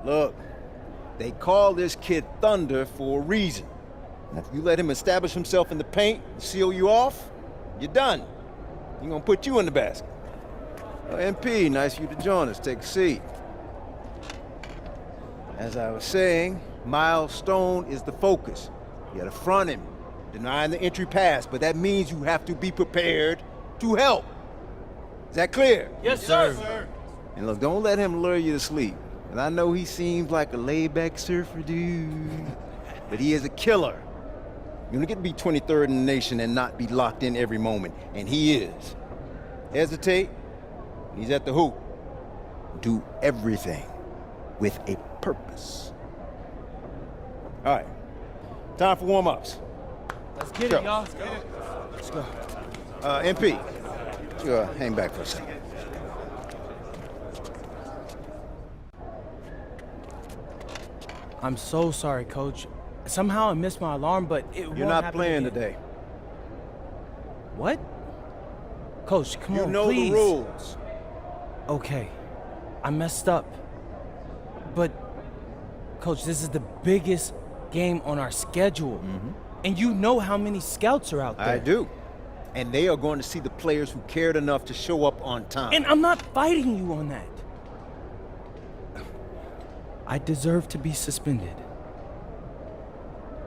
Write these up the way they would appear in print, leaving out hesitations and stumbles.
Look, they call this kid Thunder for a reason. And if you let him establish himself in the paint and seal you off, you're done. He's gonna put you in the basket. MP, nice of you to join us. Take a seat. As I was saying, Miles Stone is the focus. You gotta front him, denying the entry pass, but that means you have to be prepared to help. Is that clear? Yes, sir. And look, don't let him lure you to sleep. And I know he seems like a laid-back surfer dude, but he is a killer. You don't get to be 23rd in the nation and not be locked in every moment, and he is. Hesitate, he's at the hoop. Do everything with a purpose. All right, time for warm-ups. Let's get it, y'all. Let's go. MP, hang back for a second. I'm so sorry, Coach. Somehow I missed my alarm, but it won't You're not happen playing again. today. What? Coach, come on, You know please. the rules. Okay, I messed up. But, Coach, this is the biggest game on our schedule. And you know how many scouts are out there. I do. And they are going to see the players who cared enough to show up on time. And I'm not fighting you on that. I deserve to be suspended.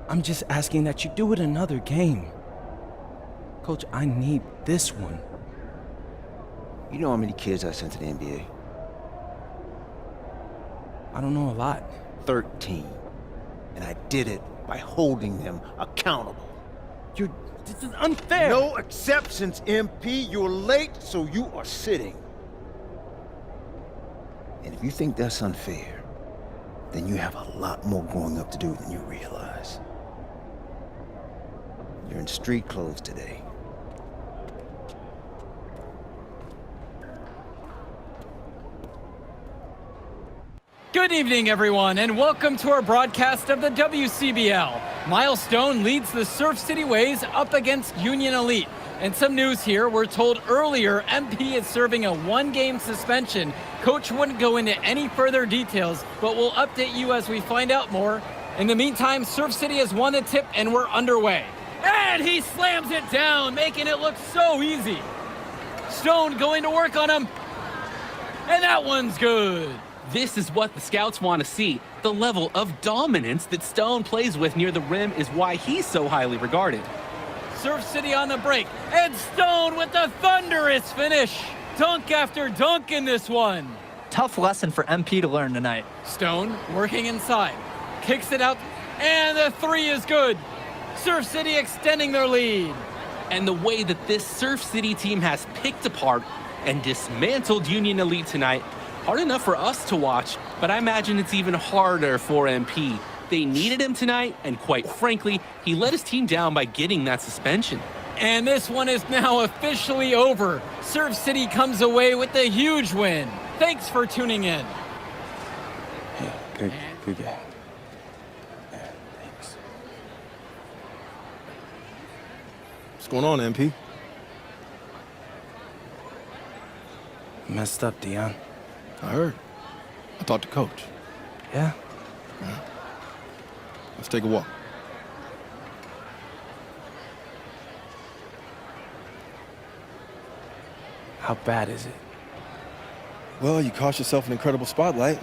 I'm just asking that you do it another game. Coach, I need this one. You know how many kids I sent to the NBA? I don't know a lot. 13. And I did it by holding them accountable. This is unfair. No exceptions, MP. You're late, so you are sitting. And if you think that's unfair, then you have a lot more growing up to do than you realize. You're in street clothes today. Good evening, everyone, and welcome to our broadcast of the WCBL. Miles Stone leads the Surf City Waves up against Union Elite. And some news here, we're told earlier MP is serving a one-game suspension. Coach wouldn't go into any further details, but we'll update you as we find out more. In the meantime, Surf City has won the tip and we're underway. And he slams it down, making it look so easy. Stone going to work on him. And that one's good. This is what the scouts want to see. The level of dominance that Stone plays with near the rim is why he's so highly regarded. Surf City on the break, and Stone with the thunderous finish. Dunk after dunk in this one. Tough lesson for MP to learn tonight. Stone working inside, kicks it out, and the three is good. Surf City extending their lead. And the way that this Surf City team has picked apart and dismantled Union Elite tonight, hard enough for us to watch, but I imagine it's even harder for MP. They needed him tonight, and quite frankly, he let his team down by getting that suspension. And this one is now officially over. Surf City comes away with a huge win. Thanks for tuning in. Good game. Yeah, thanks. What's going on, MP? Messed up, Dion. I heard. I talked to Coach. Yeah? Let's take a walk. How bad is it? Well, you cost yourself an incredible spotlight,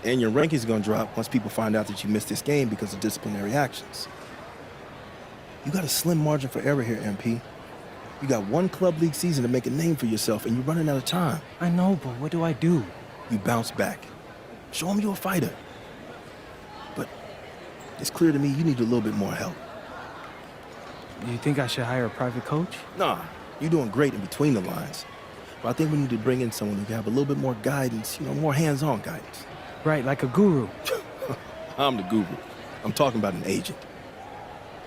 and your ranking's gonna drop once people find out that you missed this game because of disciplinary actions. You got a slim margin for error here, MP. You got one club league season to make a name for yourself, and you're running out of time. I know, but what do I do? You bounce back. Show them you're a fighter. But it's clear to me you need a little bit more help. Do you think I should hire a private coach? Nah, you're doing great in between the lines. But I think we need to bring in someone who can have a little bit more guidance, more hands-on guidance. Right, like a guru. I'm the guru. I'm talking about an agent.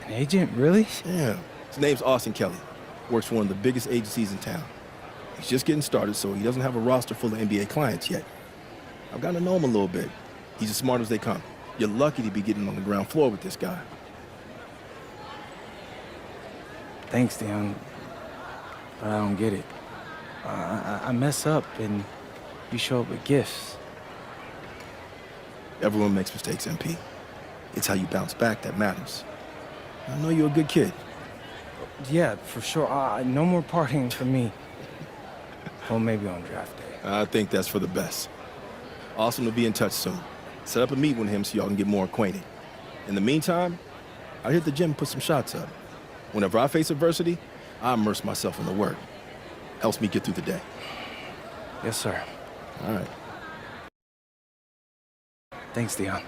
An agent, really? Yeah. His name's Austin Kelly. Works for one of the biggest agencies in town. He's just getting started, so he doesn't have a roster full of NBA clients yet. I've gotten to know him a little bit. He's as smart as they come. You're lucky to be getting on the ground floor with this guy. Thanks, Dion. But I don't get it. I mess up and you show up with gifts. Everyone makes mistakes, MP. It's how you bounce back that matters. I know you're a good kid. Yeah, for sure. No more partying for me. Well, maybe on draft day. I think that's for the best. Awesome to be in touch soon. Set up a meet with him so y'all can get more acquainted. In the meantime, I'll hit the gym and put some shots up. Whenever I face adversity, I immerse myself in the work. Helps me get through the day. Yes, sir. All right. Thanks, Dion.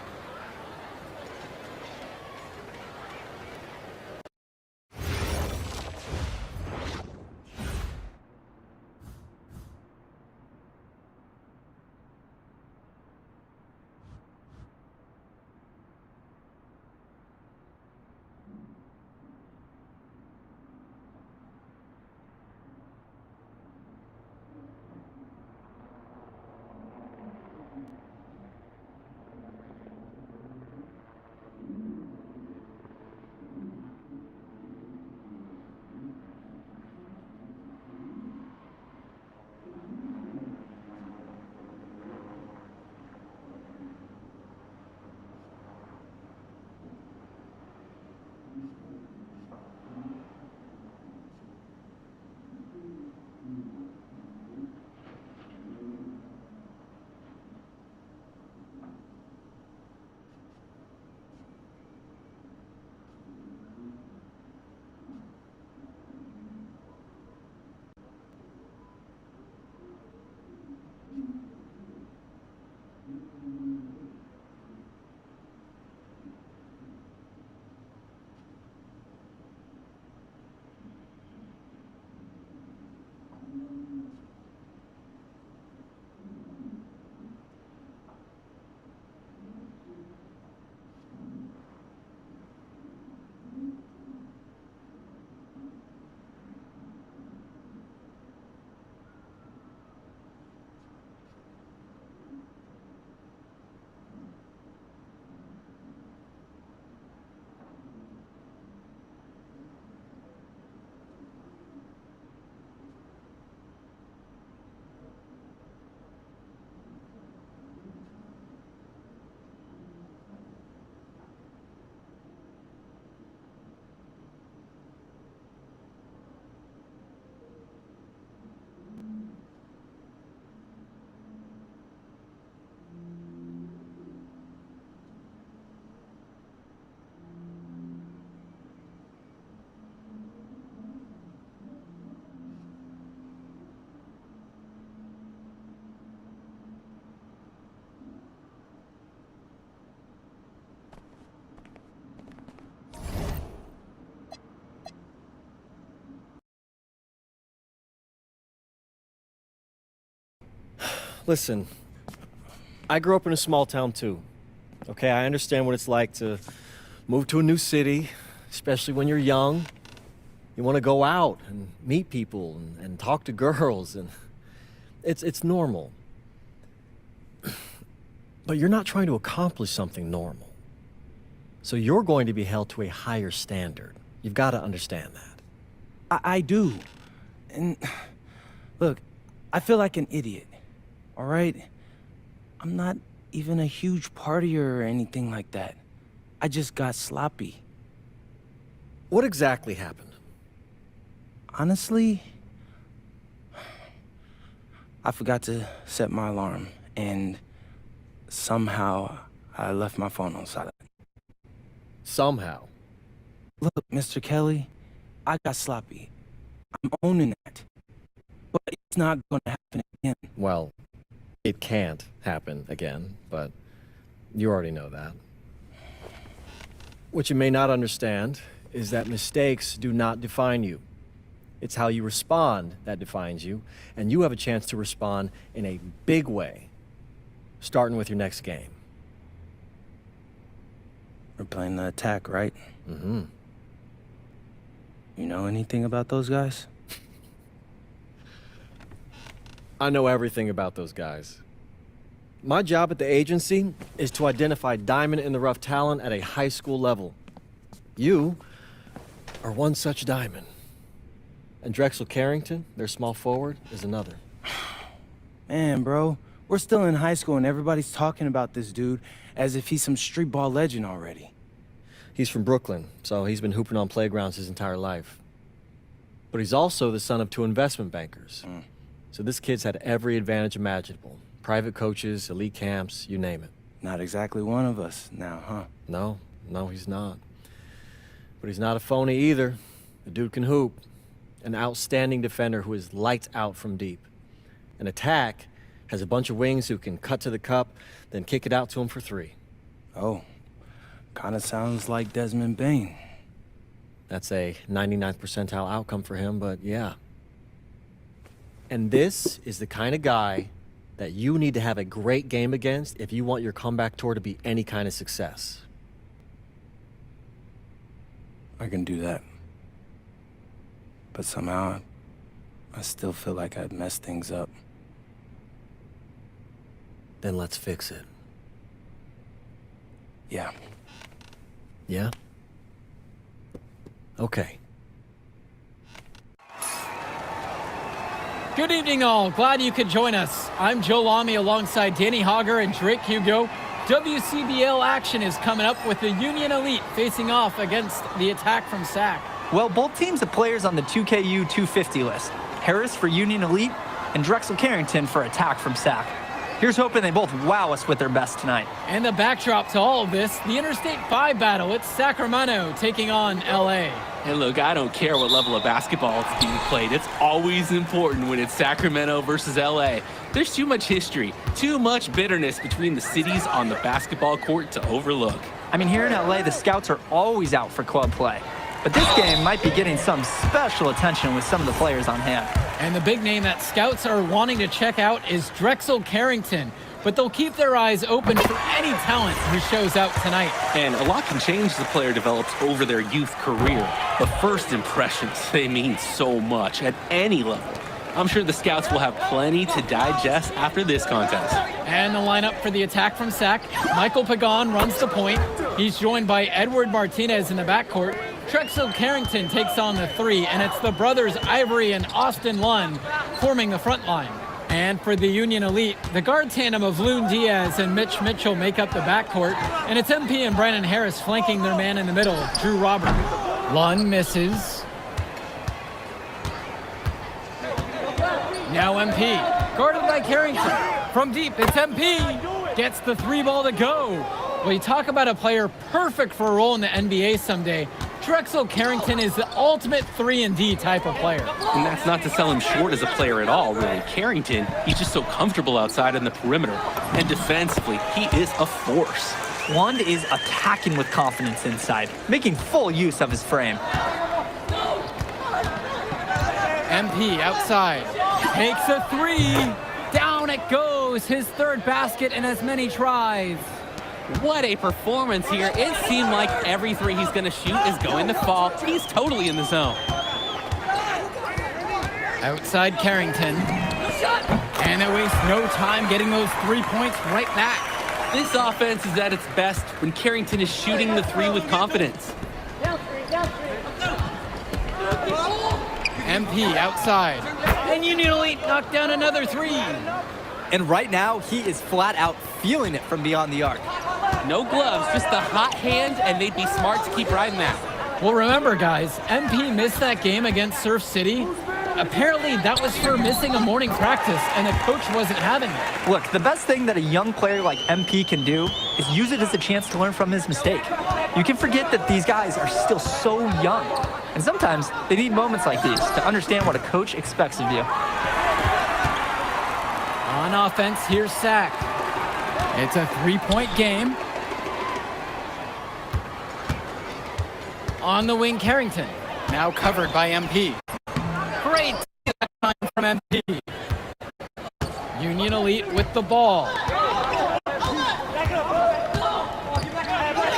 Listen, I grew up in a small town too. Okay, I understand what it's like to move to a new city, especially when you're young. You want to go out and meet people and talk to girls, and it's normal. But you're not trying to accomplish something normal. So you're going to be held to a higher standard. You've got to understand that. I do. And look, I feel like an idiot. All right? I'm not even a huge partier or anything like that. I just got sloppy. What exactly happened? Honestly, I forgot to set my alarm, and somehow I left my phone on silent. Somehow. Look, Mr. Kelly, I got sloppy. I'm owning that. But it's not going to happen again. Well, it can't happen again, but you already know that. What you may not understand is that mistakes do not define you. It's how you respond that defines you, and you have a chance to respond in a big way, starting with your next game. We're playing the attack, right? Mm-hmm. You know anything about those guys? I know everything about those guys. My job at the agency is to identify diamond-in-the-rough talent at a high school level. You are one such diamond. And Drexel Carrington, their small forward, is another. Man, bro, we're We're still in high school and everybody's talking about this dude as if he's some street ball legend already. He's from Brooklyn, so he's been hooping on playgrounds his entire life. But he's also the son of 2 investment bankers. So this kid's had every advantage imaginable. Private coaches, elite camps, you name it. Not exactly one of us now, huh? No, he's not. But he's not a phony either. The dude can hoop. An outstanding defender who is lights out from deep. An attack has a bunch of wings who can cut to the cup, then kick it out to him for 3. Oh, kind of sounds like Desmond Bain. That's a 99th percentile outcome for him, but yeah. And this is the kind of guy that you need to have a great game against if you want your comeback tour to be any kind of success. I can do that. But somehow, I still feel like I'd messed things up. Then let's fix it. Yeah. Yeah? Okay. Good evening, all. Glad you could join us. I'm Joe Lamy alongside Danny Hogger and Drake Hugo. WCBL action is coming up with the Union Elite facing off against the Attack from SAC. Well, both teams have players on the 2KU 250 list. Harris for Union Elite and Drexel Carrington for Attack from SAC. Here's hoping they both wow us with their best tonight. And the backdrop to all of this, the Interstate 5 battle. It's Sacramento taking on LA. And look, I don't care what level of basketball it's being played. It's always important when it's Sacramento versus LA. There's too much history, too much bitterness between the cities on the basketball court to overlook. I mean, here in LA, the scouts are always out for club play. But this game might be getting some special attention with some of the players on hand. And the big name that scouts are wanting to check out is Drexel Carrington. But they'll keep their eyes open for any talent who shows out tonight. And a lot can change as the player develops over their youth career. But first impressions, they mean so much at any level. I'm sure the scouts will have plenty to digest after this contest. And the lineup for the Attack from SAC. Michael Pagan runs the point. He's joined by Edward Martinez in the backcourt. Drexel Carrington takes on the 3, and it's the brothers Ivory and Austin Lund forming the front line. And for the Union Elite, the guard tandem of Loon Diaz and Mitch Mitchell make up the backcourt, and it's MP and Brandon Harris flanking their man in the middle, Drew Robert. Lund misses. Now MP, guarded by Carrington. From deep, it's MP. Gets the 3 ball to go. Well, you talk about a player perfect for a role in the NBA someday. Drexel Carrington is the ultimate 3-and-D type of player. And that's not to sell him short as a player at all, really. Carrington, he's just so comfortable outside on the perimeter. And defensively, he is a force. Lund is attacking with confidence inside, making full use of his frame. MP outside, takes a 3. Down it goes, his 3rd basket in as many tries. What a performance here. It seemed like every 3 he's going to shoot is going to fall. He's totally in the zone. Outside Carrington. And they waste no time getting those 3 points right back. This offense is at its best when Carrington is shooting the 3 with confidence. MP outside. And Union Elite knocked down another 3. And right now, he is flat out feeling it from beyond the arc. No gloves, just the hot hand, and they'd be smart to keep riding that. Well, remember, guys, MP missed that game against Surf City. Apparently, that was for missing a morning practice, and the coach wasn't having it. Look, the best thing that a young player like MP can do is use it as a chance to learn from his mistake. You can forget that these guys are still so young, and sometimes they need moments like these to understand what a coach expects of you. On offense, here's SAC. It's a 3-point game. On the wing, Carrington, now covered by MP. Great time from MP. Union Elite with the ball.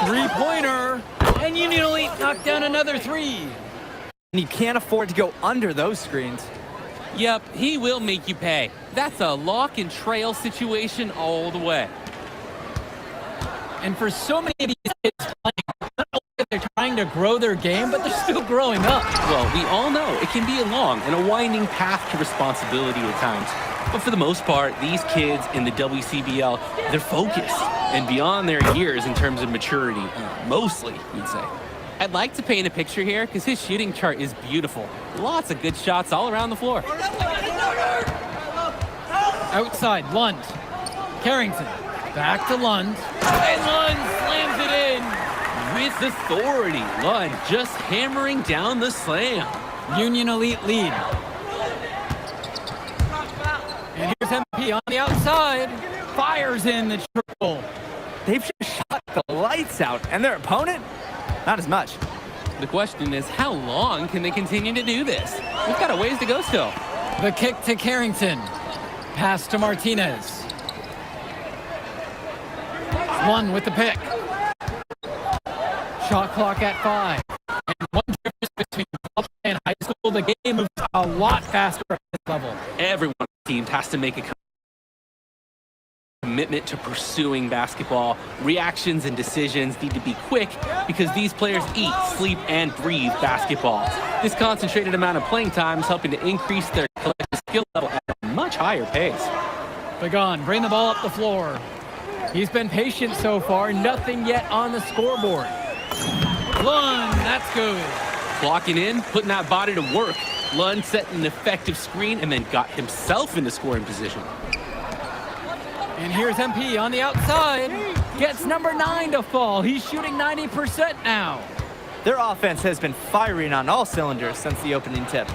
3-pointer, and Union Elite knocked down another 3. And you can't afford to go under those screens. Yep, he will make you pay. That's a lock and trail situation all the way. And for so many of these kids playing, not only are they trying to grow their game, but they're still growing up. Well, we all know it can be a long and a winding path to responsibility at times. But for the most part, these kids in the WCBL, they're focused and beyond their years in terms of maturity, mostly, you'd say. I'd like to paint a picture here because his shooting chart is beautiful. Lots of good shots all around the floor. Outside, Lund. Carrington. Back to Lund. And Lund slams it in. With authority, Lund just hammering down the slam. Union Elite lead. And here's MP on the outside. Fires in the triple. They've just shot the lights out, and their opponent, not as much. The question is, how long can they continue to do this? We've got a ways to go still. The kick to Carrington. Pass to Martinez. One with the pick. Shot clock at 5. And one difference between club and high school, the game moves a lot faster at this level. Everyone on the team has to make a commitment to pursuing basketball. Reactions and decisions need to be quick because these players eat, sleep, and breathe basketball. This concentrated amount of playing time is helping to increase their collective skill level at a much higher pace. Begon, bring the ball up the floor. He's been patient so far, nothing yet on the scoreboard. Lund, that's good. Clocking in, putting that body to work. Lund set an effective screen and then got himself into scoring position. And here's MP on the outside. Gets number 9 to fall. He's shooting 90% now. Their offense has been firing on all cylinders since the opening tip.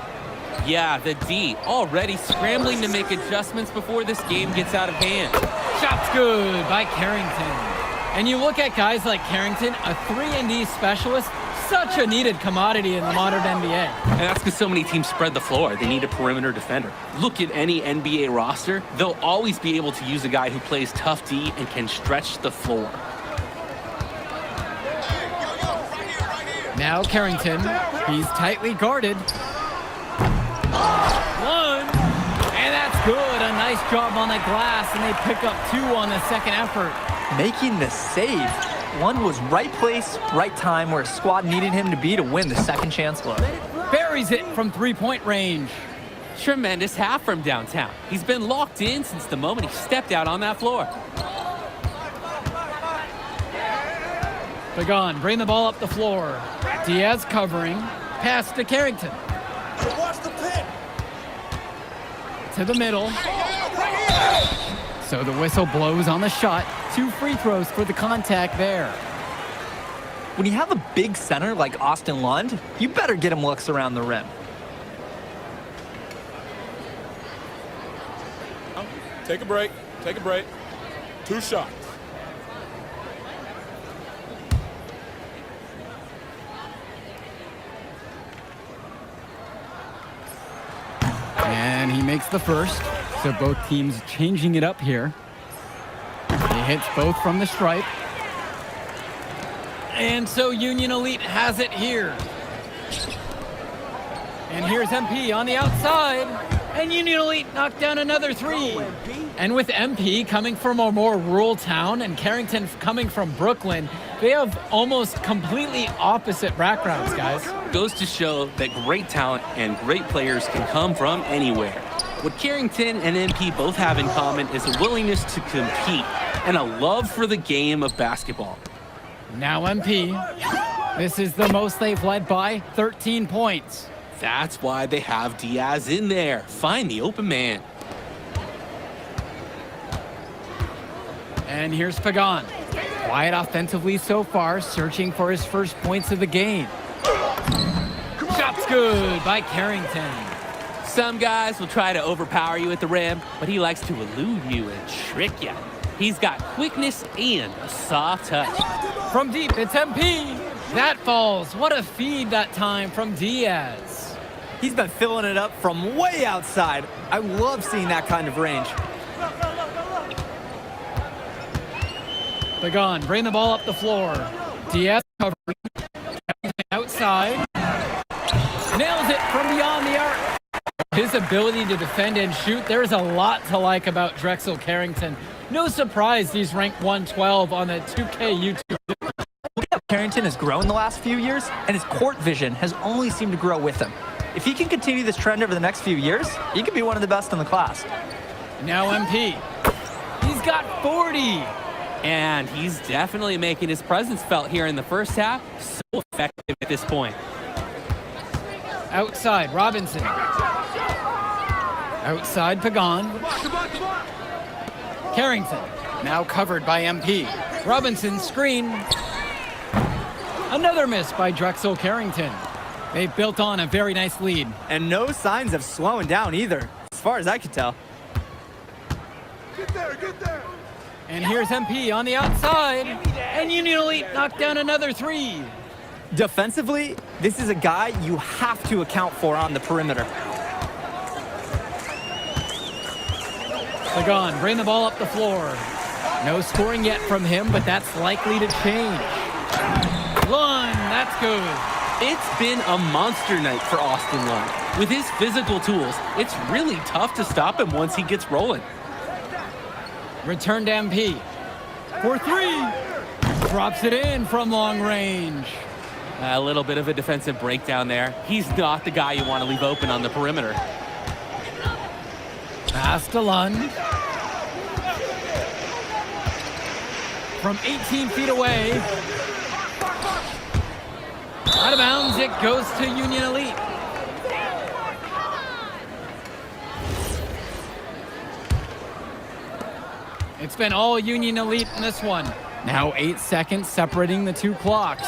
Yeah, the D already scrambling to make adjustments before this game gets out of hand. Shot's good by Carrington. And you look at guys like Carrington, a 3-and-D specialist, such a needed commodity in the modern NBA. And that's because so many teams spread the floor. They need a perimeter defender. Look at any NBA roster. They'll always be able to use a guy who plays tough D and can stretch the floor. Now Carrington, he's tightly guarded. One, and that's good. A nice job on the glass, and they pick up 2 on the second effort. Making the save. One was right place, right time where his squad needed him to be to win the second chance look. Buries it from 3-point range. Tremendous half from downtown. He's been locked in since the moment he stepped out on that floor. Begon, bring the ball up the floor. Diaz covering. Pass to Carrington. To the middle. So the whistle blows on the shot. 2 free throws for the contact there. When you have a big center like Austin Lund, you better get him looks around the rim. Take a break. Take a break. 2 shots. And he makes the first. So both teams changing it up here. He hits both from the stripe. And so Union Elite has it here. And here's MP on the outside. And Union Elite knocked down another 3. And with MP coming from a more rural town and Carrington coming from Brooklyn, they have almost completely opposite backgrounds, guys. Goes to show that great talent and great players can come from anywhere. What Carrington and MP both have in common is a willingness to compete and a love for the game of basketball. Now MP. This is the most they've led by, 13 points. That's why they have Diaz in there. Find the open man. And here's Pagan. Quiet offensively so far, searching for his first points of the game. Shot's good by Carrington. Some guys will try to overpower you at the rim, but he likes to elude you and trick you. He's got quickness and a soft touch. From deep, it's MP. That falls. What a feed that time from Diaz. He's been filling it up from way outside. I love seeing that kind of range. Pagan, bring the ball up the floor. Diaz covering. Outside. Nails it from beyond the arc. His ability to defend and shoot, there's a lot to like about Drexel Carrington. No surprise he's ranked 112 on the 2K YouTube. Carrington has grown the last few years, and his court vision has only seemed to grow with him. If he can continue this trend over the next few years, he could be one of the best in the class. Now MP. He's got 40. And he's definitely making his presence felt here in the first half. So effective at this point. Outside, Robinson. Outside, Pagan. Carrington, now covered by MP. Robinson, screen. Another miss by Drexel Carrington. They've built on a very nice lead. And no signs of slowing down either, as far as I could tell. Get there, get there. And here's MP on the outside. And Union Elite knocked down another 3. Defensively, this is a guy you have to account for on the perimeter. Pagan, bring the ball up the floor. No scoring yet from him, but that's likely to change. Lund, that's good. It's been a monster night for Austin Lund. With his physical tools, it's really tough to stop him once he gets rolling. Return to MP. For 3. Drops it in from long range. A little bit of a defensive breakdown there. He's not the guy you want to leave open on the perimeter. Pass to Lund. From 18 feet away. Out of bounds, it goes to Union Elite. It's been all Union Elite in this one. Now 8 seconds separating the 2 clocks.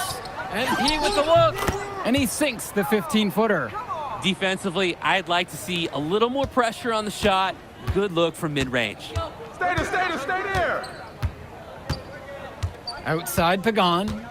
MP with the look, and he sinks the 15-footer. Defensively, I'd like to see a little more pressure on the shot. Good look from mid-range. Stay there. Outside Pagan.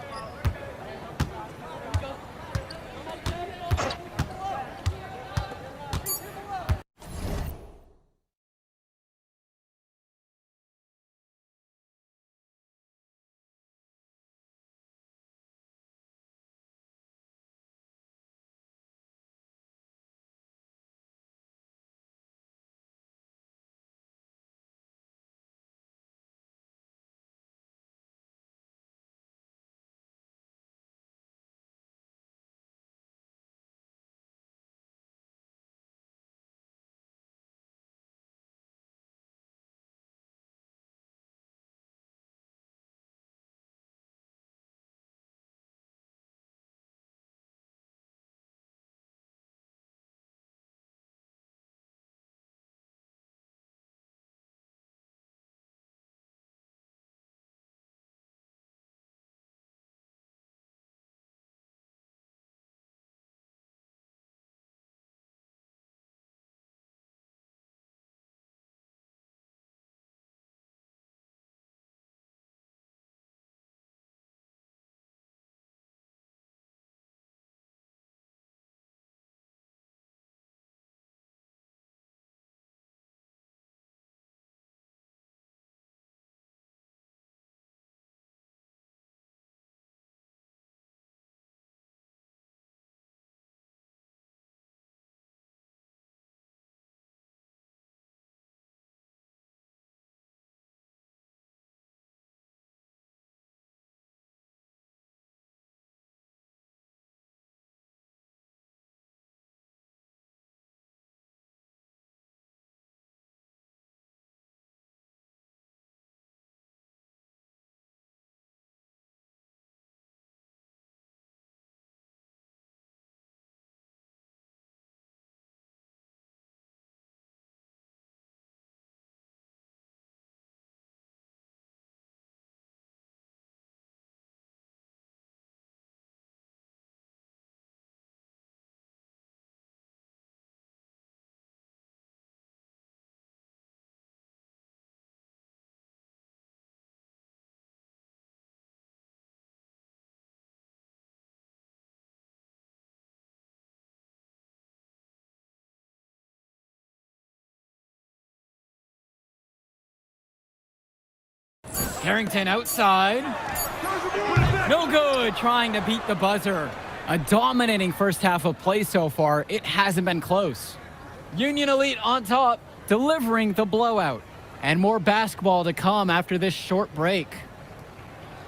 Carrington outside. No good, trying to beat the buzzer. A dominating first half of play so far. It hasn't been close. Union Elite on top, delivering the blowout. And more basketball to come after this short break.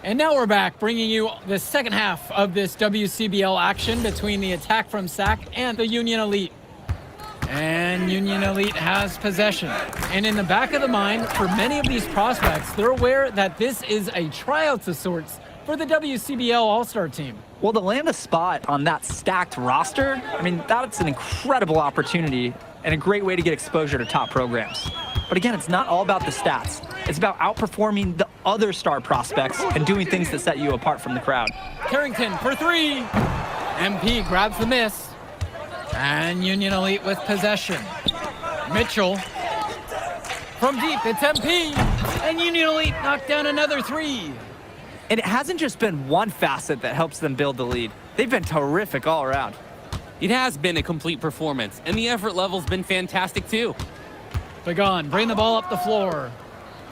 And now we're back, bringing you the second half of this WCBL action between the attack from SAC and the Union Elite. And Union Elite has possession. And in the back of the mind, for many of these prospects, they're aware that this is a tryout of sorts for the WCBL All-Star team. Well, to land a spot on that stacked roster, I mean, that's an incredible opportunity and a great way to get exposure to top programs. But again, it's not all about the stats. It's about outperforming the other star prospects and doing things that set you apart from the crowd. Carrington for three. MP grabs the miss. And Union Elite with possession. Mitchell. From deep, it's MP. And Union Elite knocked down another three. And it hasn't just been one facet that helps them build the lead. They've been terrific all around. It has been a complete performance, and the effort level's been fantastic too. Pagan, bring the ball up the floor.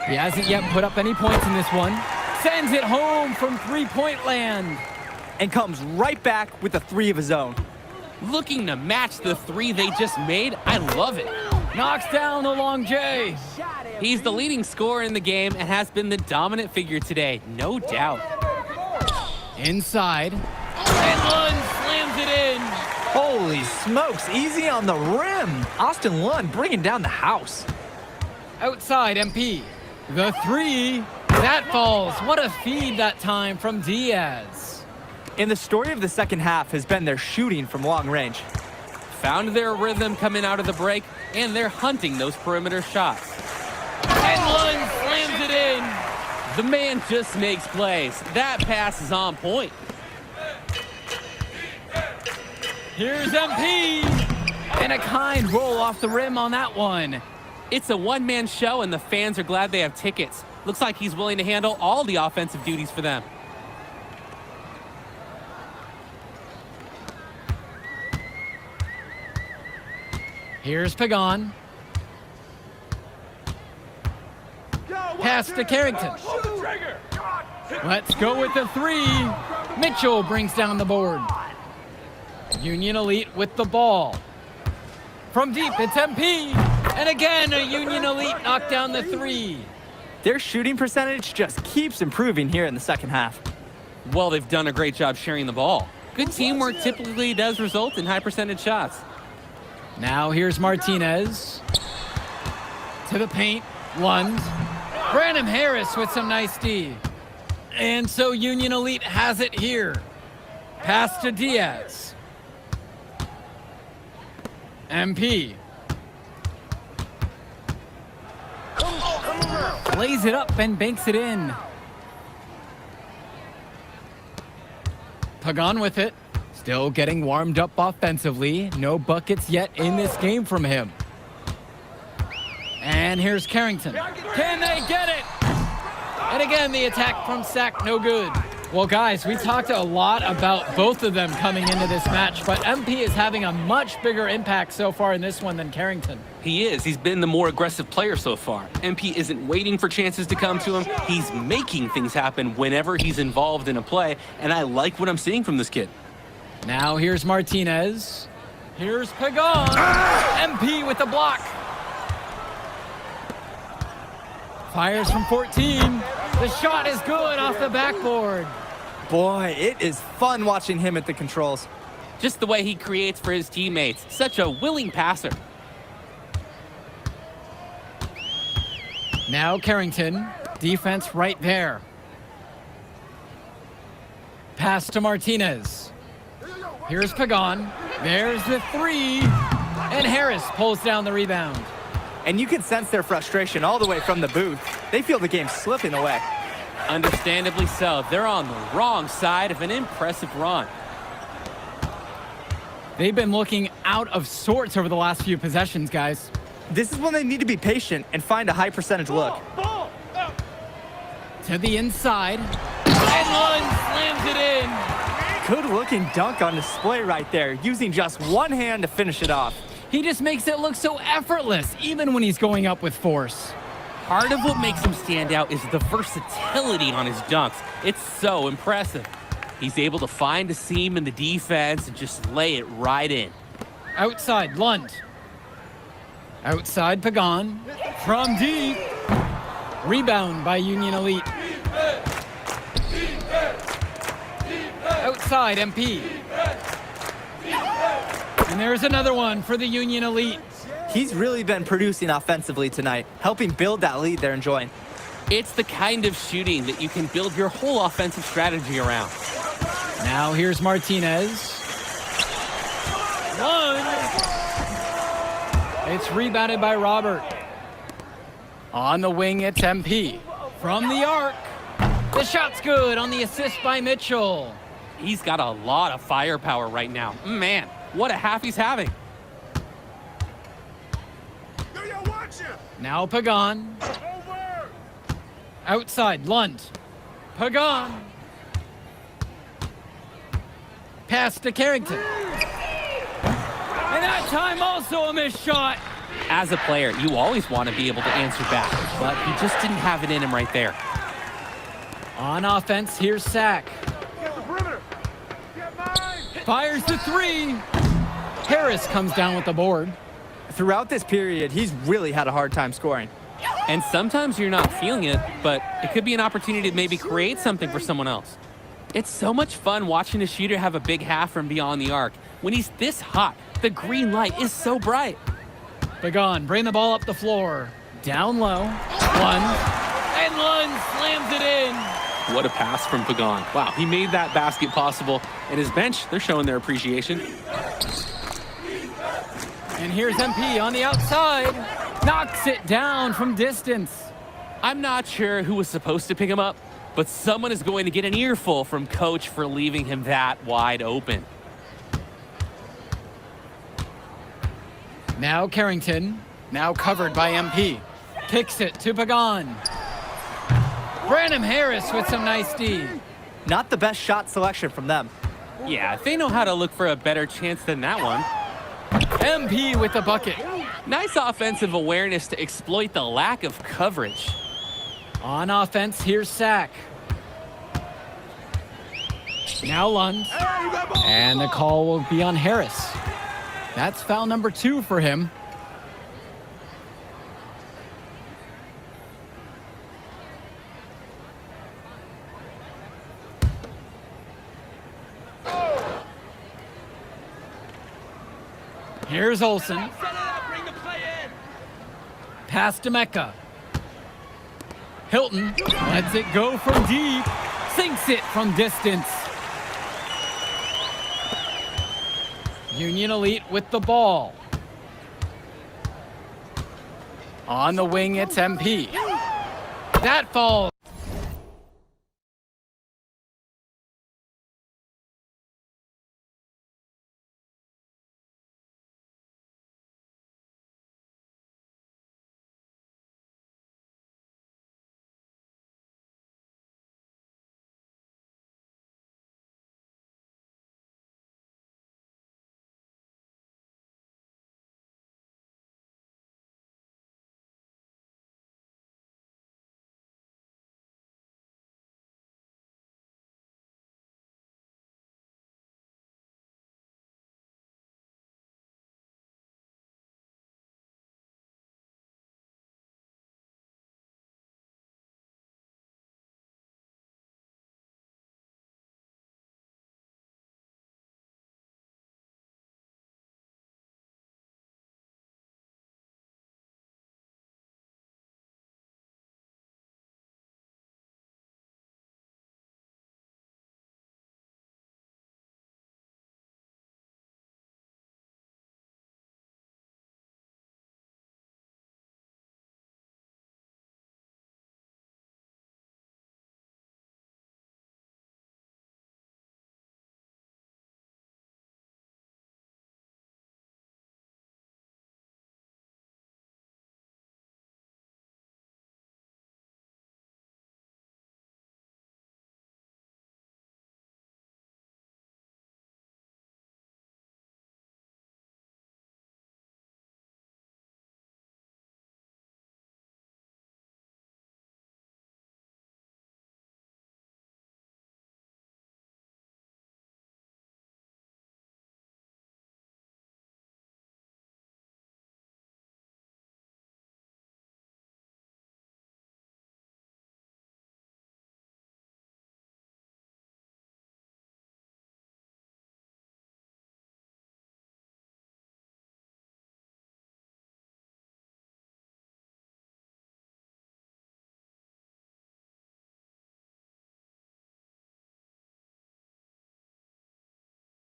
He hasn't yet put up any points in this one. Sends it home from three-point land. And comes right back with a three of his own. Looking to match the three they just made, I love it. Knocks down the long J. He's the leading scorer in the game and has been the dominant figure today, no doubt. Inside. And Lund slams it in. Holy smokes, easy on the rim. Austin Lund bringing down the house. Outside, MP. The three. That falls. What a feed that time from Diaz. And the story of the second half has been their shooting from long range. Found their rhythm coming out of the break, and they're hunting those perimeter shots. And Lund slams it in. The man just makes plays. That pass is on point. Here's MP. And a kind roll off the rim on that one. It's a one-man show, and the fans are glad they have tickets. Looks like he's willing to handle all the offensive duties for them. Here's Pagan. Pass to Carrington. Let's go with the three. Mitchell brings down the board. Union Elite with the ball. From deep, it's MP. And again, a Union Elite knocked down the three. Their shooting percentage just keeps improving here in the second half. Well, they've done a great job sharing the ball. Good teamwork typically does result in high percentage shots. Now here's Martinez. To the paint, Lund. Branham Harris with some nice D. And so Union Elite has it here. Pass to Diaz. MP. Lays it up and banks it in. Pagan with it. Still getting warmed up offensively. No buckets yet in this game from him. And here's Carrington. Can they get it? And again, the attack from SAC, no good. Well, guys, we talked a lot about both of them coming into this match, but MP is having a much bigger impact so far in this one than Carrington. He is. He's been the more aggressive player so far. MP isn't waiting for chances to come to him. He's making things happen whenever he's involved in a play, and I like what I'm seeing from this kid. Now here's Martinez. Here's Pagan. MP with the block. Fires from 14. The shot is good off the backboard. Boy, it is fun watching him at the controls. Just the way he creates for his teammates. Such a willing passer. Now Carrington. Defense right there. Pass to Martinez. Here's Pagan. There's the three. And Harris pulls down the rebound. And you can sense their frustration all the way from the booth. They feel the game slipping away. Understandably so. They're on the wrong side of an impressive run. They've been looking out of sorts over the last few possessions, guys. This is when they need to be patient and find a high percentage look. To the inside. And Lund slams it in. Good looking dunk on display right there, using just one hand to finish it off. He just makes it look so effortless, even when he's going up with force. Part of what makes him stand out is the versatility on his dunks. It's so impressive. He's able to find a seam in the defense and just lay it right in. Outside, Lund. Outside, Pagan. From deep. Rebound by Union Elite. side, MP. And there's another one for the Union Elite. He's really been producing offensively tonight, helping build that lead they're enjoying. It's the kind of shooting that you can build your whole offensive strategy around. Now here's Martinez. One. It's rebounded by Robert. On the wing, it's MP. From the arc. The shot's good on the assist by Mitchell. He's got a lot of firepower right now. Man, what a half he's having. Now Pagan. Outside, Lund. Pagan. Pass to Carrington. And that time also a missed shot. As a player, you always want to be able to answer back, but he just didn't have it in him right there. On offense, here's Sack. Fires the three. Harris comes down with the board. Throughout this period, he's really had a hard time scoring. And sometimes you're not feeling it, but it could be an opportunity to maybe create something for someone else. It's so much fun watching a shooter have a big half from beyond the arc. When he's this hot, the green light is so bright. Pagan, bring the ball up the floor. Down low. Lund. And Lund slams it in. What a pass from Pagan. Wow, he made that basket possible. And his bench, they're showing their appreciation. And here's MP on the outside. Knocks it down from distance. I'm not sure who was supposed to pick him up, but someone is going to get an earful from coach for leaving him that wide open. Now Carrington, now covered by MP. Kicks it to Pagan. Branham Harris with some nice D. Not the best shot selection from them. Yeah, they know how to look for a better chance than that one. MP with the bucket. Nice offensive awareness to exploit the lack of coverage. On offense, here's Sack. Now Lund. And the call will be on Harris. That's foul number 2 for him. Here's Olsen. Pass to Mecca. Hilton lets it go from deep. Sinks it from distance. Union Elite with the ball. On the wing, it's MP. That falls.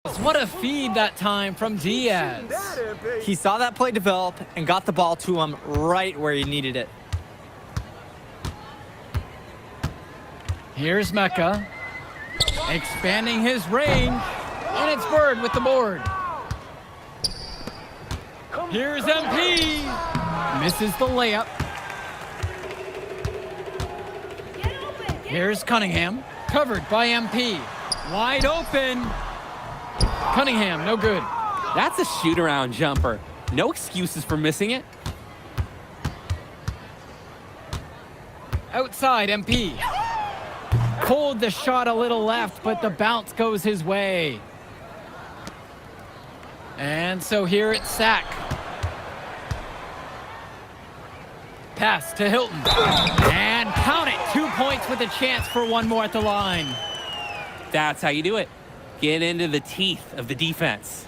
What a feed that time from Diaz. He saw that play develop and got the ball to him right where he needed it. Here's Mecca, expanding his range, and it's Bird with the board. Here's MP, misses the layup. Here's Cunningham, covered by MP, wide open. Cunningham, no good. That's a shoot-around jumper. No excuses for missing it. Outside, MP. Pulled the shot a little left, but the bounce goes his way. And so here it's Sack. Pass to Hilton. And count it, 2 points with a chance for one more at the line. That's how you do it. Get into the teeth of the defense.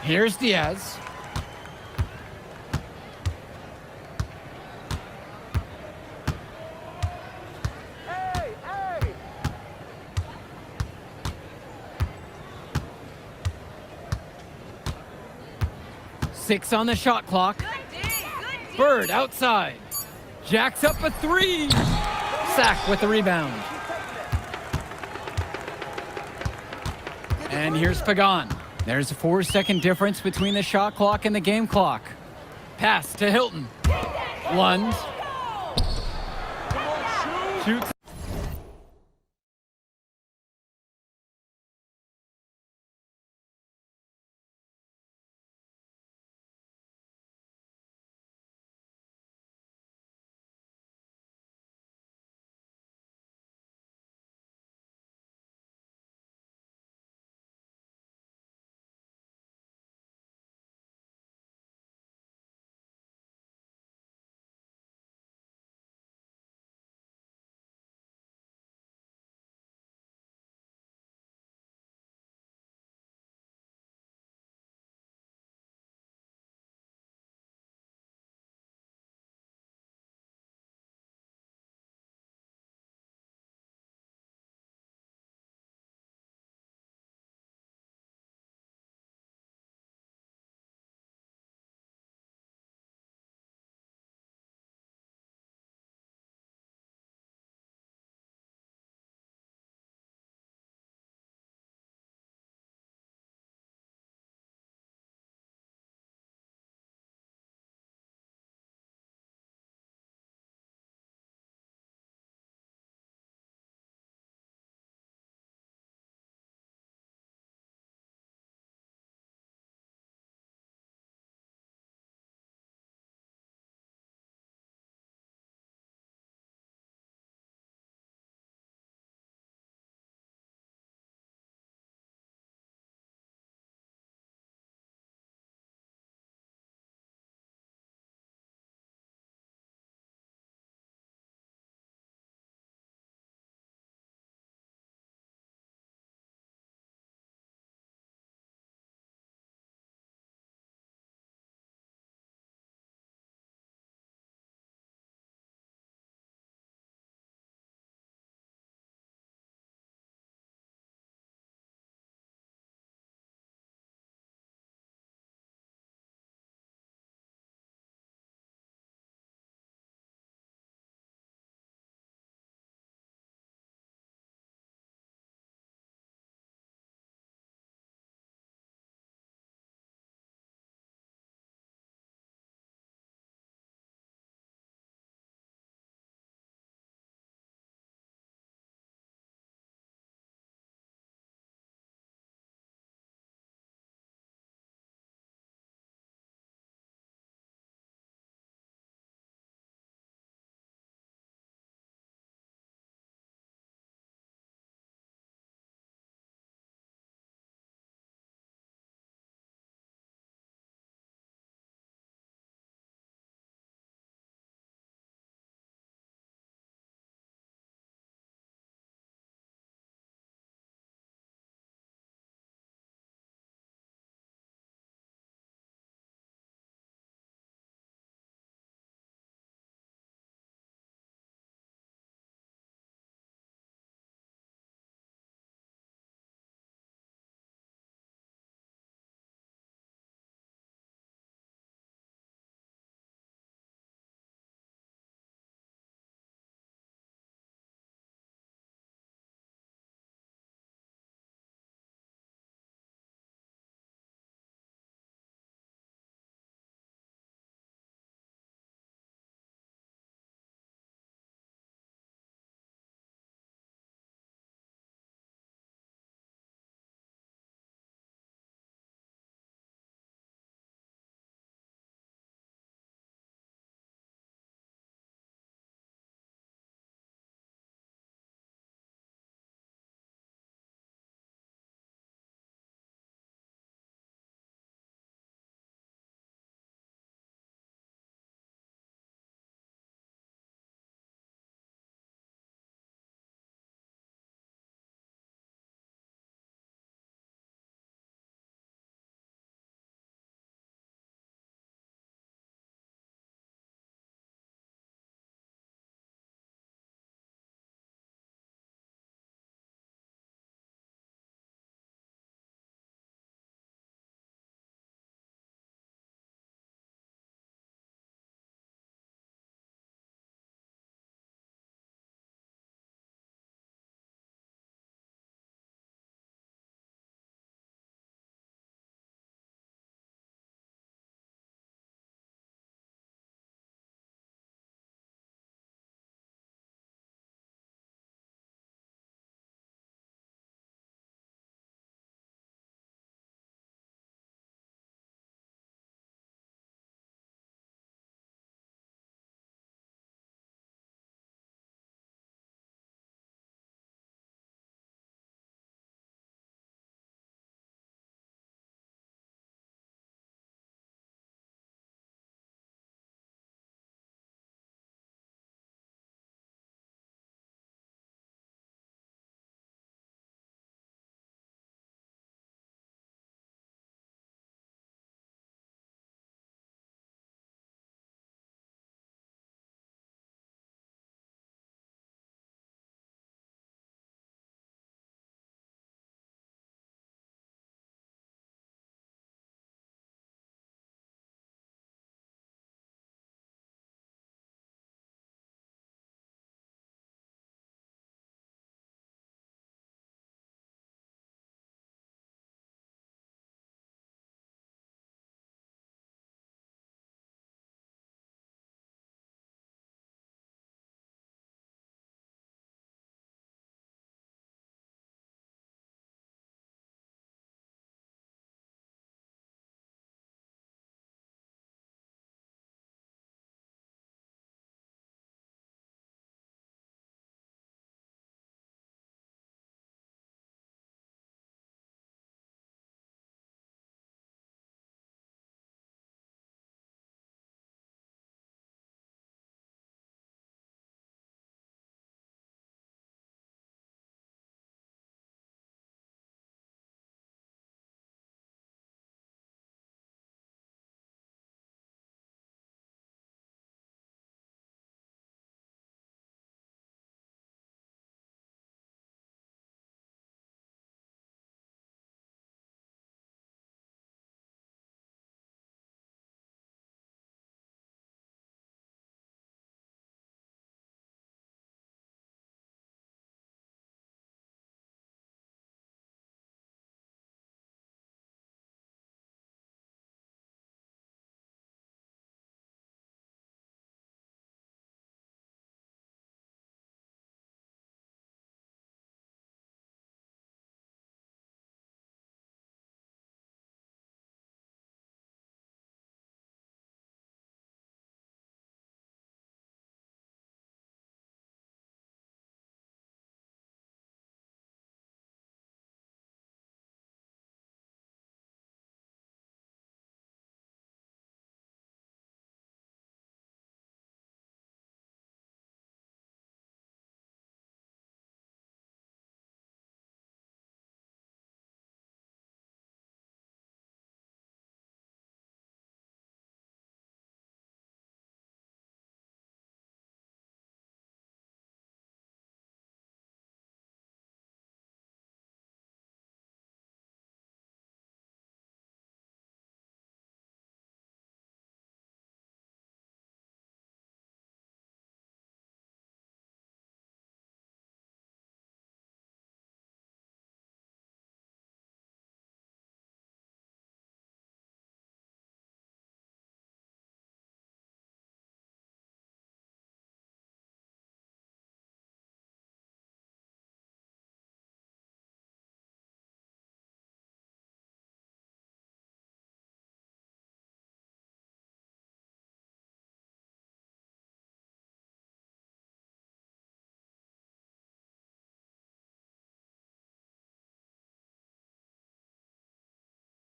Here's Diaz. Six on the shot clock. Bird outside. Jacks up a three. Sack with the rebound. And here's Pagan. There's a 4-second difference between the shot clock and the game clock. Pass to Hilton. Lund. Shoots.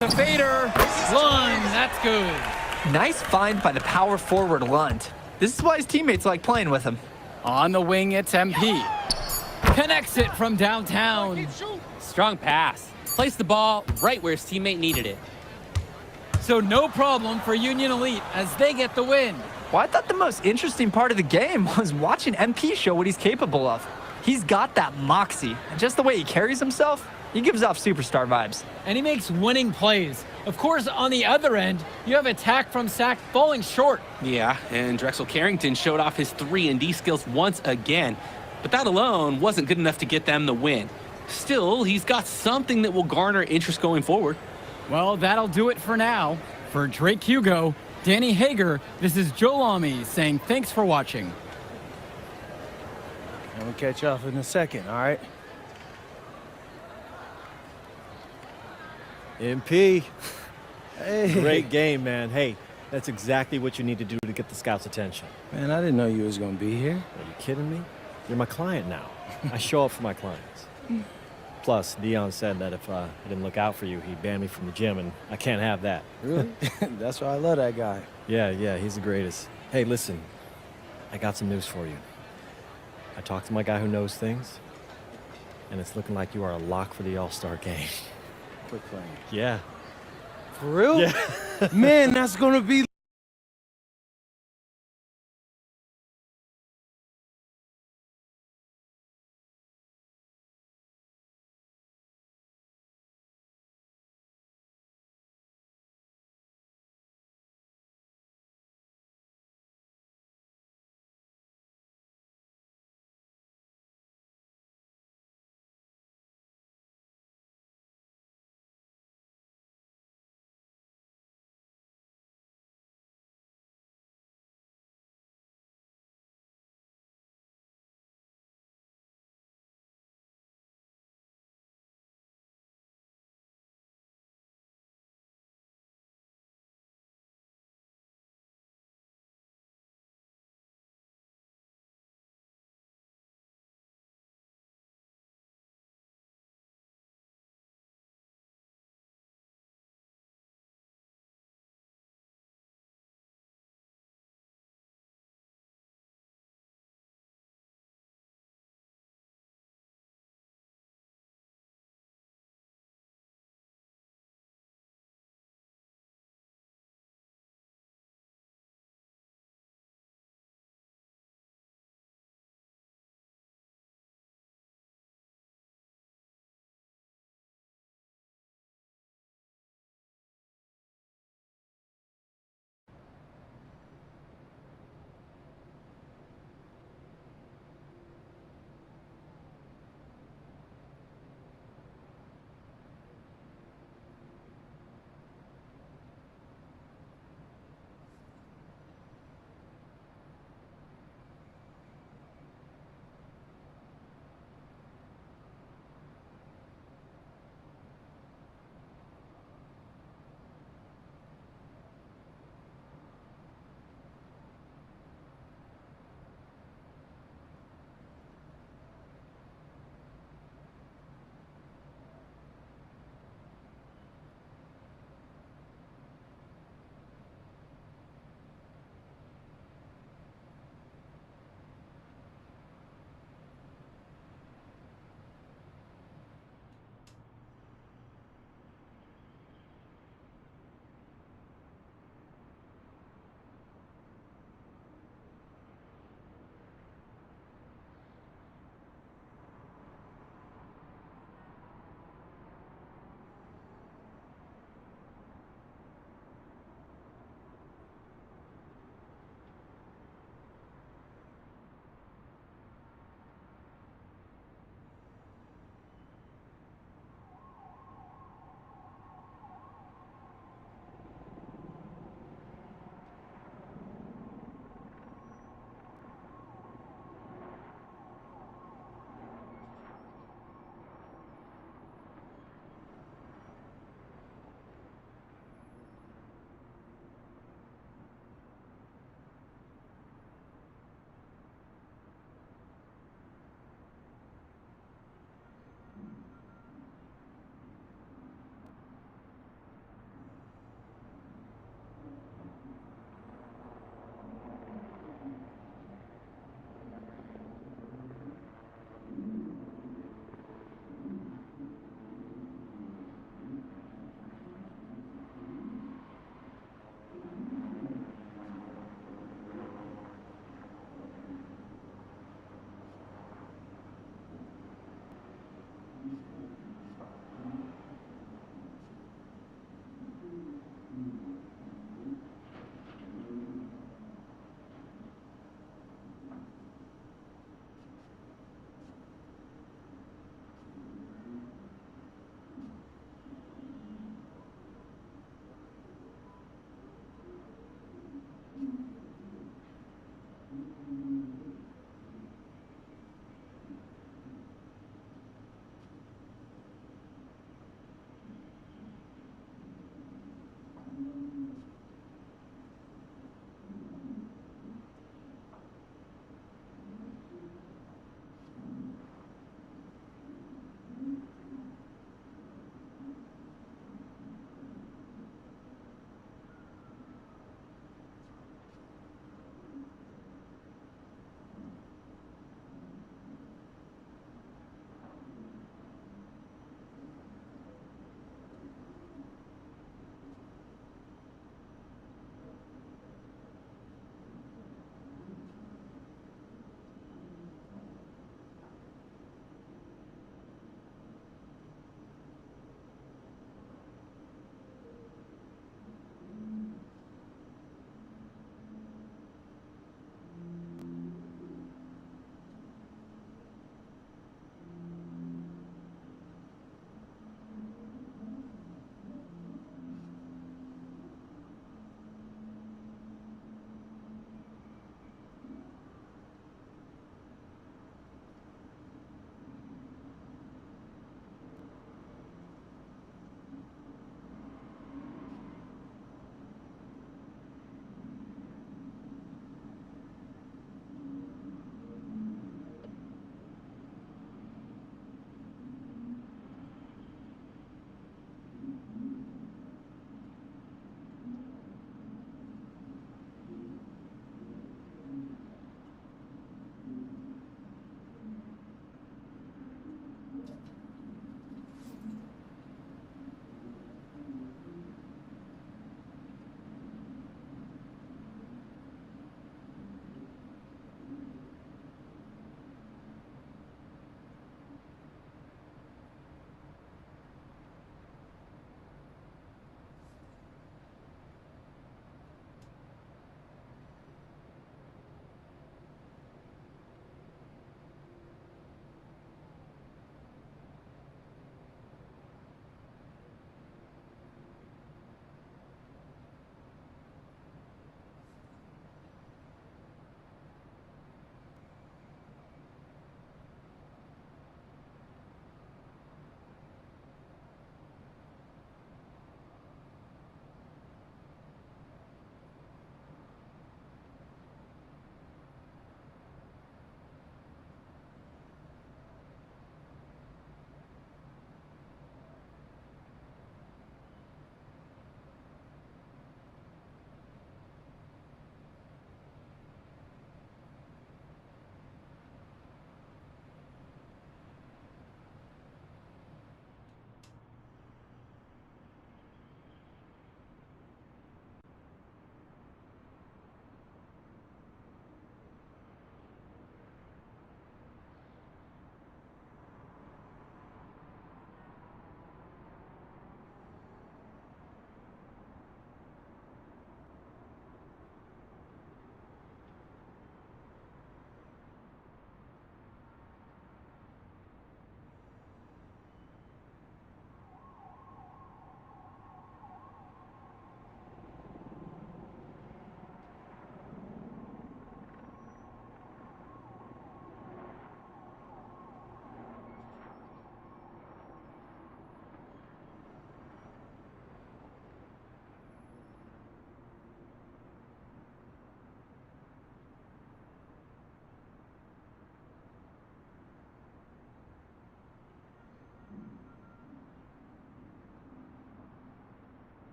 The fader, Lund, that's good. Nice find by the power forward Lund. This is why his teammates like playing with him. On the wing, it's MP. Connects it from downtown. Strong pass. Placed the ball right where his teammate needed it. So no problem for Union Elite as they get the win. Well, I thought the most interesting part of the game was watching MP show what he's capable of. He's got that moxie, and just the way he carries himself, he gives off superstar vibes. And he makes winning plays. Of course, on the other end, you have attack from Sac falling short. Yeah, and Drexel Carrington showed off his 3-and-D skills once again. But that alone wasn't good enough to get them the win. Still, he's got something that will garner interest going forward. Well, that'll do it for now. For Drake Hugo, Danny Hager, this is Joe Lamy saying thanks for watching. And we'll catch up in a second, all right? MP. Hey. Great game, man. Hey, that's exactly what you need to do to get the scouts' attention. Man, I didn't know you was gonna be here. Are you kidding me? You're my client now. I show up for my clients. Plus, Dion said that if I didn't look out for you, he'd ban me from the gym, and I can't have that. Really? That's why I love that guy. Yeah, he's the greatest. Hey, listen, I got some news for you. I talked to my guy who knows things, and it's looking like you are a lock for the All-Star game. Quit playing. Yeah. For real? Yeah. Man, that's gonna be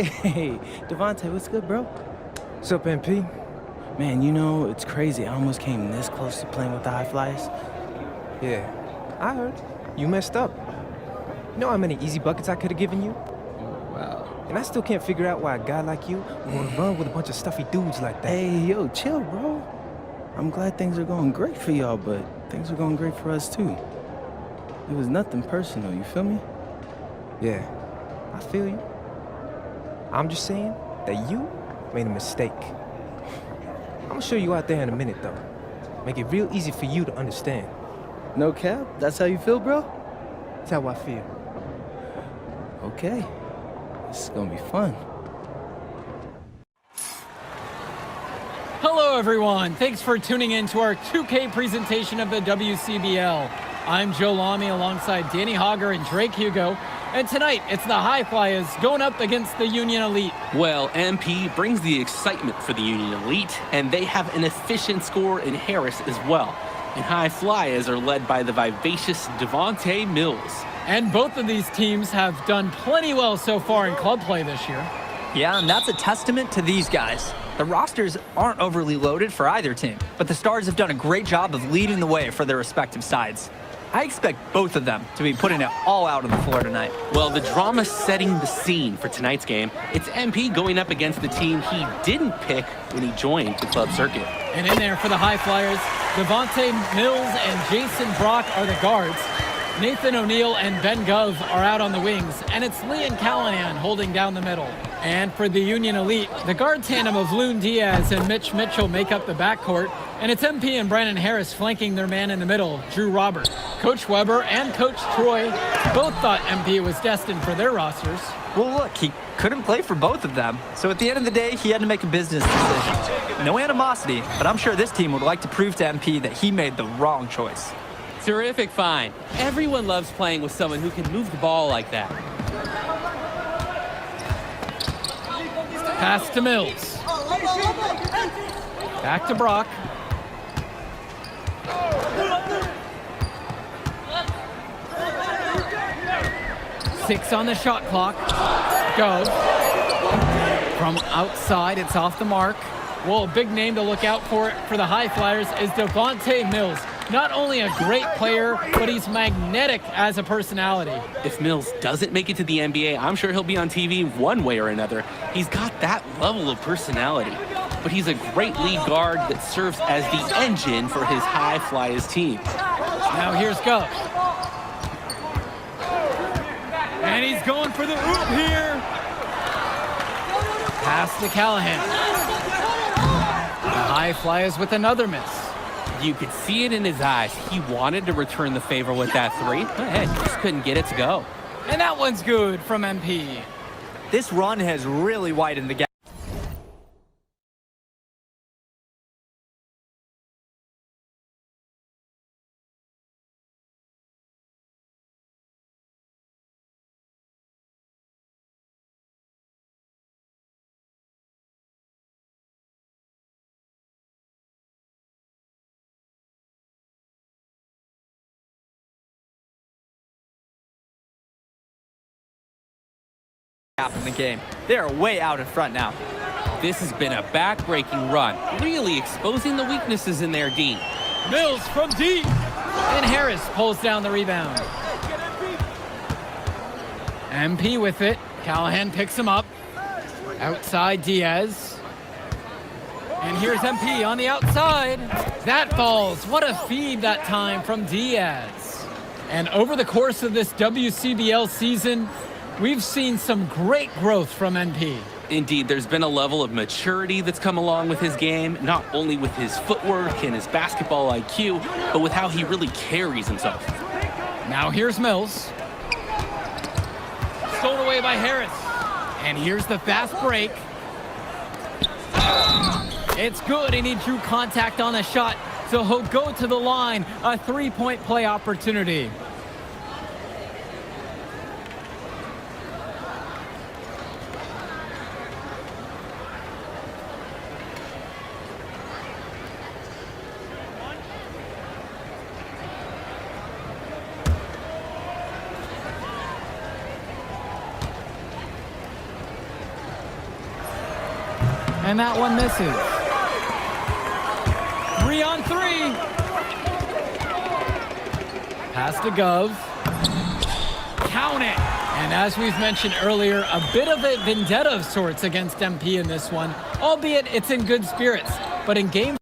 Hey, Devontae, what's good, bro? What's up, MP? Man, you know, it's crazy. I almost came this close to playing with the High Flyers. Yeah, I heard. You messed up. You know how many easy buckets I could have given you? Wow. And I still can't figure out why a guy like you want to run with a bunch of stuffy dudes like that. Hey, yo, chill, bro. I'm glad things are going great for y'all, but things are going great for us, too. It was nothing personal, you feel me? Yeah, I feel you. I'm just saying that you made a mistake. I'm gonna show you out there in a minute, though. Make it real easy for you to understand. No cap? That's how you feel, bro? That's how I feel. Okay. This is gonna be fun. Hello, everyone. Thanks for tuning in to our 2K presentation of the WCBL. I'm Joe Lamy alongside Danny Hogger and Drake Hugo. And tonight, it's the High Flyers going up against the Union Elite. Well, MP brings the excitement for the Union Elite, and they have an efficient scorer in Harris as well. And High Flyers are led by the vivacious Devontae Mills. And both of these teams have done plenty well so far in club play this year. Yeah, and that's a testament to these guys. The rosters aren't overly loaded for either team, but the Stars have done a great job of leading the way for their respective sides. I expect both of them to be putting it all out on the floor tonight. Well, the drama setting the scene for tonight's game. It's MP going up against the team he didn't pick when he joined the club circuit. And in there for the High Flyers, Devontae Mills and Jason Brock are the guards. Nathan O'Neill and Ben Gov are out on the wings, and it's Lee and Callahan holding down the middle. And for the Union Elite, the guard tandem of Loon Diaz and Mitch Mitchell make up the backcourt, and it's MP and Brandon Harris flanking their man in the middle, Drew Robert. Coach Weber and Coach Troy both thought MP was destined for their rosters. Well, look, he couldn't play for both of them, so at the end of the day, he had to make a business decision. No animosity, but I'm sure this team would like to prove to MP that he made the wrong choice. Terrific find. Everyone loves playing with someone who can move the ball like that. Pass to Mills. Back to Brock. Six on the shot clock. Go. From outside, it's off the mark. Well, a big name to look out for the High Flyers is Devontae Mills. Not only a great player, but he's magnetic as a personality. If Mills doesn't make it to the NBA, I'm sure he'll be on TV one way or another. He's got that level of personality. But he's a great lead guard that serves as the engine for his High Flyers team. Now here's Gov. And he's going for the oop here. Pass to Callahan. The High Flyers with another miss. You could see it in his eyes. He wanted to return the favor with that three. Just couldn't get it to go. And that one's good from MP. This run has really widened the gap. In the game. They are way out in front now. This has been a back-breaking run, really exposing the weaknesses in their D. Mills from deep. And Harris pulls down the rebound. MP with it. Callahan picks him up. Outside Diaz. And here's MP on the outside. That falls. What a feed that time from Diaz. And over the course of this WCBL season, we've seen some great growth from MP. Indeed, there's been a level of maturity that's come along with his game, not only with his footwork and his basketball IQ, but with how he really carries himself. Now here's Mills. Stolen away by Harris. And here's the fast break. It's good, and he drew contact on the shot, so he'll go to the line. A three-point play opportunity. And that one misses. 3-on-3. Pass to Gov. Count it. And as we've mentioned earlier, a bit of a vendetta of sorts against MP in this one, albeit it's in good spirits. But in game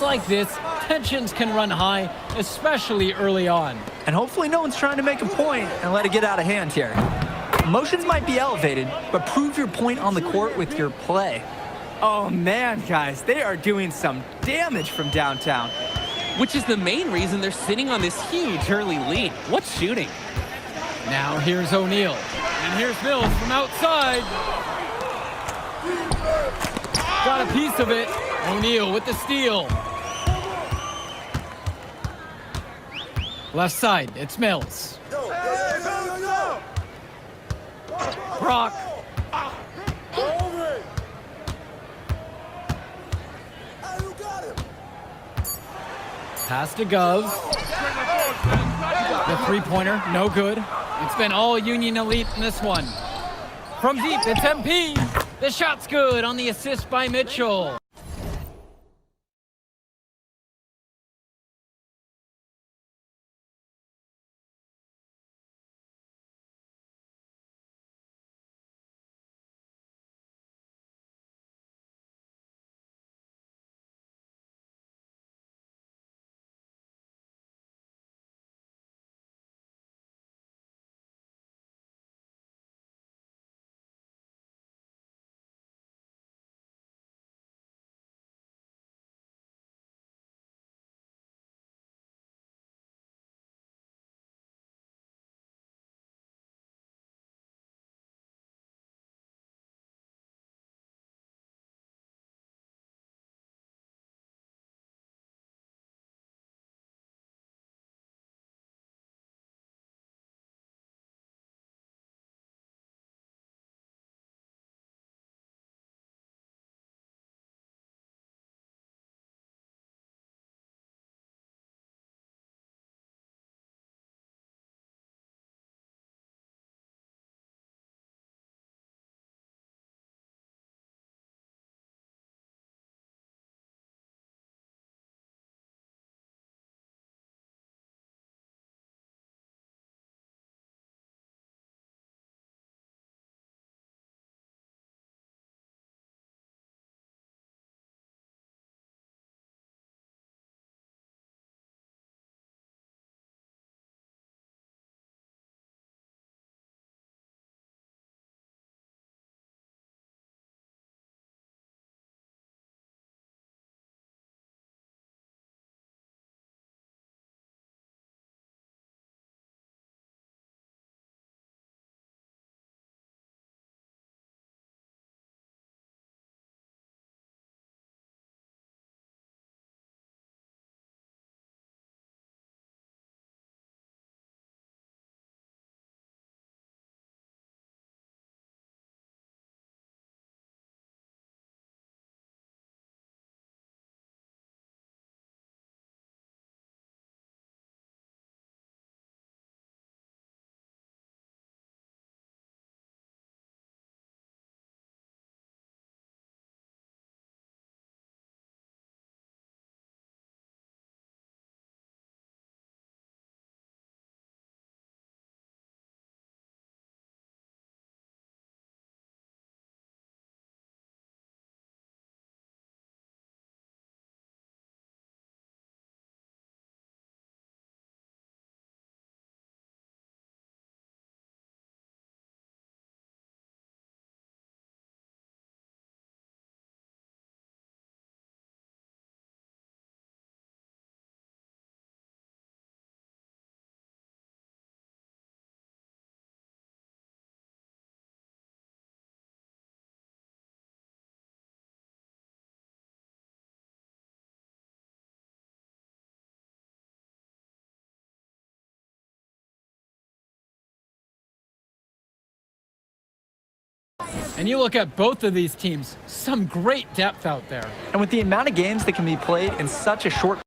like this, tensions can run high, especially early on. And hopefully no one's trying to make a point and let it get out of hand here. Emotions might be elevated, but prove your point on the court with your play. Oh man, guys, they are doing some damage from downtown. Which is the main reason they're sitting on this huge early lead. What shooting? Now here's O'Neal. And here's Mills from outside. Got a piece of it. O'Neal with the steal. Left side, it's Mills. Brock. Pass to Gov. The three-pointer, no good. It's been all Union Elite in this one. From deep, it's MP. The shot's good on the assist by Mitchell. And you look at both of these teams, some great depth out there. And with the amount of games that can be played in such a short